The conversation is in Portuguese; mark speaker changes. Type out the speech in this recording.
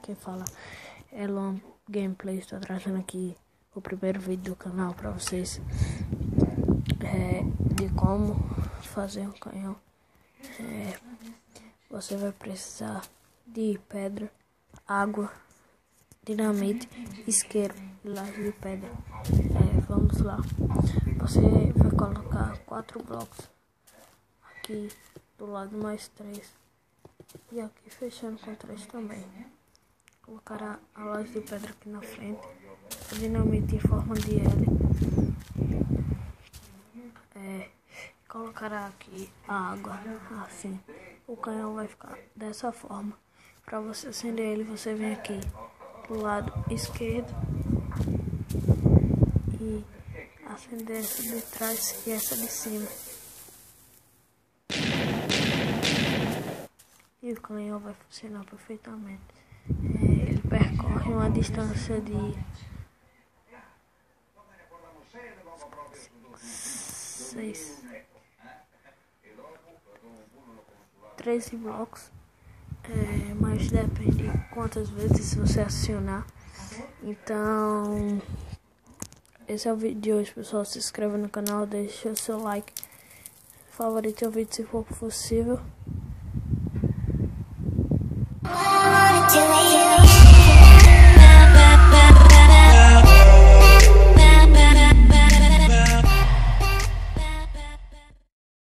Speaker 1: quem fala é Long Gameplay. Estou trazendo aqui o primeiro vídeo do canal para vocês de como fazer um canhão. Você vai precisar de pedra, água, dinamite, isqueiro e laje de pedra. Vamos lá. Você vai colocar 4 blocos aqui do lado, mais 3 e aqui fechando com 3 também. Colocará a laje de pedra aqui na frente, a dinamite em forma de L. Colocará aqui a água assim. O canhão vai ficar dessa forma. Para você acender ele, você vem aqui do lado esquerdo e acender essa de trás e essa de cima. E o canhão vai funcionar perfeitamente. Ele percorre uma distância de 13 blocos, mas depende quantas vezes você acionar. Então, esse é o vídeo de hoje, pessoal. Se inscreva no canal, deixe o seu like, favorite o vídeo se for possível.